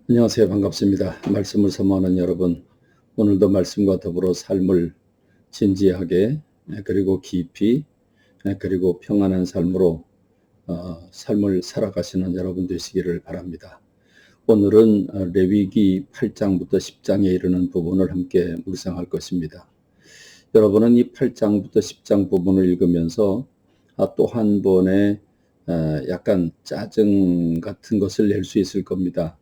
안녕하세요. 반갑습니다. 말씀을 사모하는 여러분, 오늘도 말씀과 더불어 삶을 진지하게 그리고 깊이 그리고 평안한 삶으로 삶을 살아가시는 여러분 되시기를 바랍니다. 오늘은 레위기 8장부터 10장에 이르는 부분을 함께 묵상할 것입니다. 여러분은 이 8장부터 10장 부분을 읽으면서 또 한 번의 약간 짜증 같은 것을 낼 수 있을 겁니다.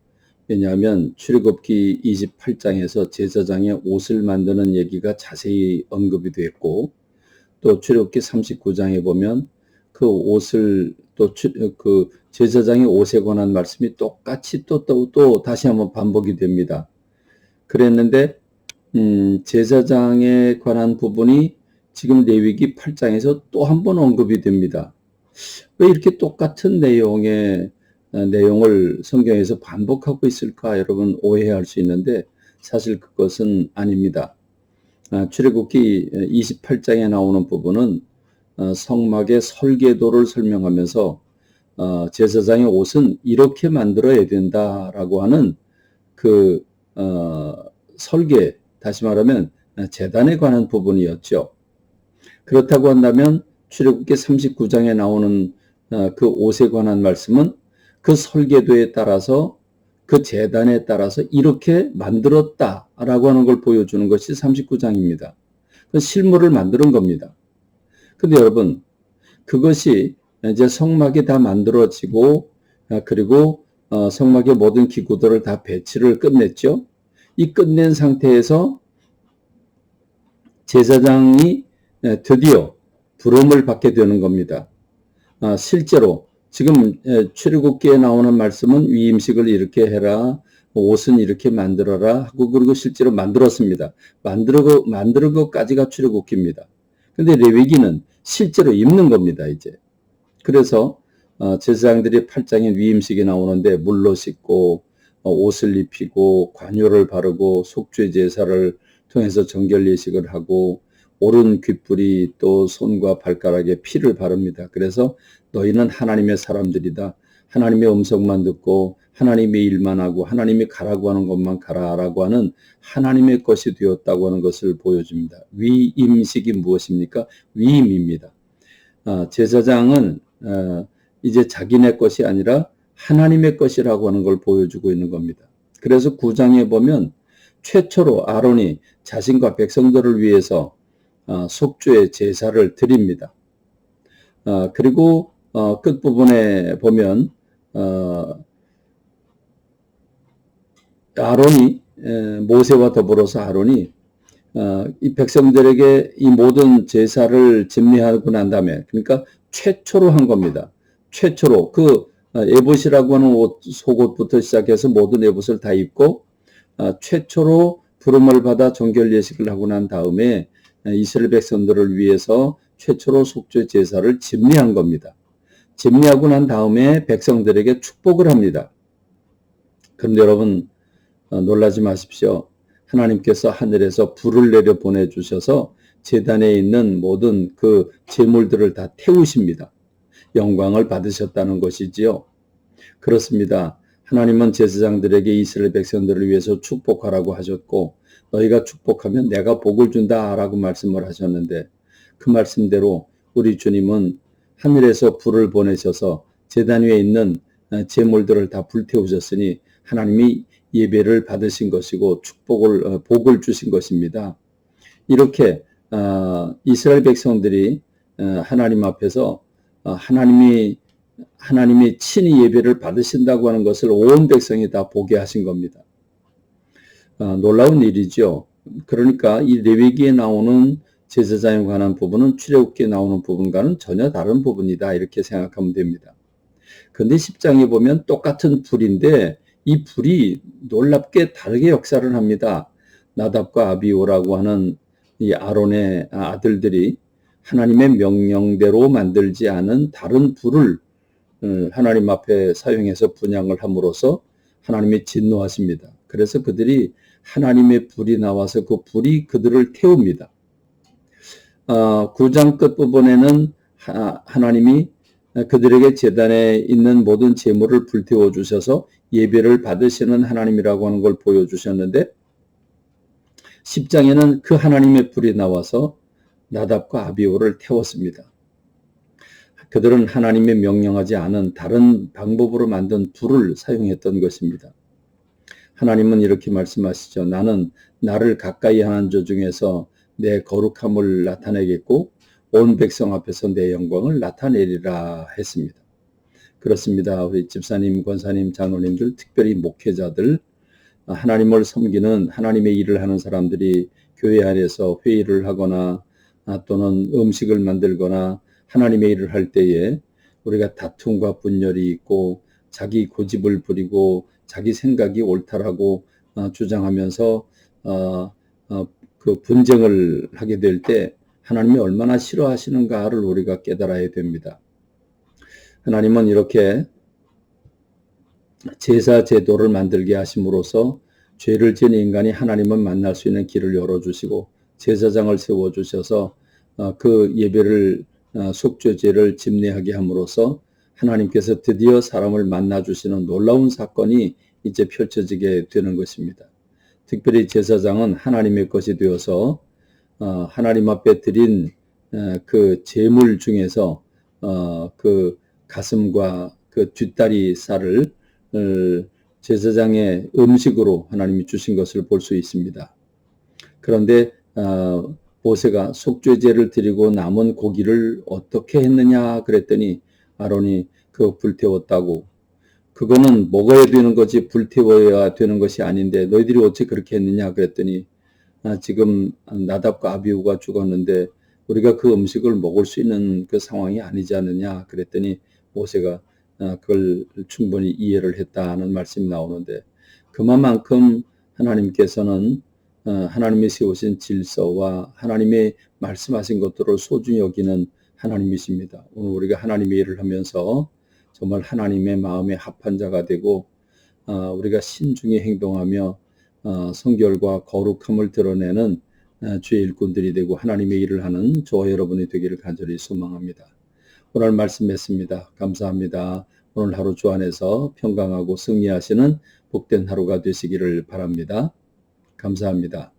왜냐하면 출애굽기 28장에서 제사장의 옷을 만드는 얘기가 자세히 언급이 됐고, 또 출애굽기 39장에 보면 그 옷을 그 제사장의 옷에 관한 말씀이 똑같이 또 다시 한번 반복이 됩니다. 그랬는데 제사장에 관한 부분이 지금 레위기 8장에서 또 한 번 언급이 됩니다. 왜 이렇게 똑같은 내용을 성경에서 반복하고 있을까 여러분 오해할 수 있는데 사실 그것은 아닙니다. 출애굽기 28장에 나오는 부분은 성막의 설계도를 설명하면서 제사장의 옷은 이렇게 만들어야 된다라고 하는 그 설계, 다시 말하면 제단에 관한 부분이었죠. 그렇다고 한다면 출애굽기 39장에 나오는 그 옷에 관한 말씀은 그 설계도에 따라서 그 제단에 따라서 이렇게 만들었다라고 하는 걸 보여주는 것이 39장입니다. 그 실물을 만드는 겁니다. 근데 여러분, 그것이 이제 성막이 다 만들어지고 그리고 성막의 모든 기구들을 다 배치를 끝냈죠. 이 끝낸 상태에서 제사장이 드디어 부름을 받게 되는 겁니다. 실제로 지금 출애굽기에 나오는 말씀은 위임식을 이렇게 해라, 옷은 이렇게 만들어라 하고 그리고 실제로 만들었습니다. 만드는 것까지가 출애굽기입니다. 근데 레위기는 실제로 입는 겁니다, 이제. 그래서 제사장들이 8장에 위임식이 나오는데 물로 씻고 옷을 입히고 관유를 바르고 속죄 제사를 통해서 정결 예식을 하고 오른 귓불이 또 손과 발가락에 피를 바릅니다. 그래서 너희는 하나님의 사람들이다. 하나님의 음성만 듣고 하나님의 일만 하고 하나님이 가라고 하는 것만 가라라고 하는 하나님의 것이 되었다고 하는 것을 보여줍니다. 위임식이 무엇입니까? 위임입니다. 제사장은 이제 자기네 것이 아니라 하나님의 것이라고 하는 걸 보여주고 있는 겁니다. 그래서 9장에 보면 최초로 아론이 자신과 백성들을 위해서 속죄의 제사를 드립니다. 그리고 끝부분에 보면 아론이 모세와 더불어서 아론이 이 백성들에게 이 모든 제사를 진미하고 난 다음에, 그러니까 최초로 한 겁니다. 최초로 그 에봇이라고 하는 옷, 속옷부터 시작해서 모든 에봇을 다 입고 최초로 부름을 받아 정결 예식을 하고 난 다음에 이스라엘 백성들을 위해서 최초로 속죄 제사를 진미한 겁니다. 진미하고 난 다음에 백성들에게 축복을 합니다. 그런데 여러분 놀라지 마십시오. 하나님께서 하늘에서 불을 내려 보내주셔서 제단에 있는 모든 그 제물들을 다 태우십니다. 영광을 받으셨다는 것이지요. 그렇습니다. 하나님은 제사장들에게 이스라엘 백성들을 위해서 축복하라고 하셨고 너희가 축복하면 내가 복을 준다라고 말씀을 하셨는데 그 말씀대로 우리 주님은 하늘에서 불을 보내셔서 제단 위에 있는 제물들을 다 불태우셨으니 하나님이 예배를 받으신 것이고 복을 주신 것입니다. 이렇게 이스라엘 백성들이 하나님 앞에서 하나님이 친히 예배를 받으신다고 하는 것을 온 백성이 다 보게 하신 겁니다. 놀라운 일이죠. 그러니까 이 레위기에 나오는 제사장에 관한 부분은 출애굽기에 나오는 부분과는 전혀 다른 부분이다 이렇게 생각하면 됩니다. 그런데 10장에 보면 똑같은 불인데 이 불이 놀랍게 다르게 역사를 합니다. 나답과 아비오라고 하는 이 아론의 아들들이 하나님의 명령대로 만들지 않은 다른 불을 하나님 앞에 사용해서 분향을 함으로써 하나님이 진노하십니다. 그래서 그들이 하나님의 불이 나와서 그 불이 그들을 태웁니다. 9장 끝부분에는 하나님이 그들에게 제단에 있는 모든 제물을 불태워 주셔서 예배를 받으시는 하나님이라고 하는 걸 보여주셨는데 10장에는 그 하나님의 불이 나와서 나답과 아비후를 태웠습니다. 그들은 하나님의 명령하지 않은 다른 방법으로 만든 불을 사용했던 것입니다. 하나님은 이렇게 말씀하시죠. 나는 나를 가까이 하는 자 중에서 내 거룩함을 나타내겠고 온 백성 앞에서 내 영광을 나타내리라 했습니다. 그렇습니다. 우리 집사님, 권사님, 장로님들, 특별히 목회자들, 하나님을 섬기는 하나님의 일을 하는 사람들이 교회 안에서 회의를 하거나 또는 음식을 만들거나 하나님의 일을 할 때에 우리가 다툼과 분열이 있고 자기 고집을 부리고 자기 생각이 옳다라고 주장하면서 그 분쟁을 하게 될 때 하나님이 얼마나 싫어하시는가를 우리가 깨달아야 됩니다. 하나님은 이렇게 제사 제도를 만들게 하심으로써 죄를 지은 인간이 하나님을 만날 수 있는 길을 열어주시고 제사장을 세워주셔서 그 예배를 속죄제를 집례하게 함으로써 하나님께서 드디어 사람을 만나주시는 놀라운 사건이 이제 펼쳐지게 되는 것입니다. 특별히 제사장은 하나님의 것이 되어서 하나님 앞에 드린 그 제물 중에서 그 가슴과 그 뒷다리 살을 제사장의 음식으로 하나님이 주신 것을 볼 수 있습니다. 그런데 모세가 속죄제를 드리고 남은 고기를 어떻게 했느냐 그랬더니 아론이 그 불태웠다고. 그거는 먹어야 되는 거지 불태워야 되는 것이 아닌데 너희들이 어찌 그렇게 했느냐 그랬더니 지금 나답과 아비후가 죽었는데 우리가 그 음식을 먹을 수 있는 그 상황이 아니지 않느냐 그랬더니 모세가 그걸 충분히 이해를 했다는 말씀이 나오는데 그만큼 하나님께서는 하나님이 세우신 질서와 하나님의 말씀하신 것들을 소중히 여기는 하나님이십니다. 오늘 우리가 하나님의 일을 하면서 정말 하나님의 마음에 합한 자가 되고 우리가 신중히 행동하며 성결과 거룩함을 드러내는 주의 일꾼들이 되고 하나님의 일을 하는 저와 여러분이 되기를 간절히 소망합니다. 오늘 말씀했습니다. 감사합니다. 오늘 하루 주 안에서 평강하고 승리하시는 복된 하루가 되시기를 바랍니다. 감사합니다.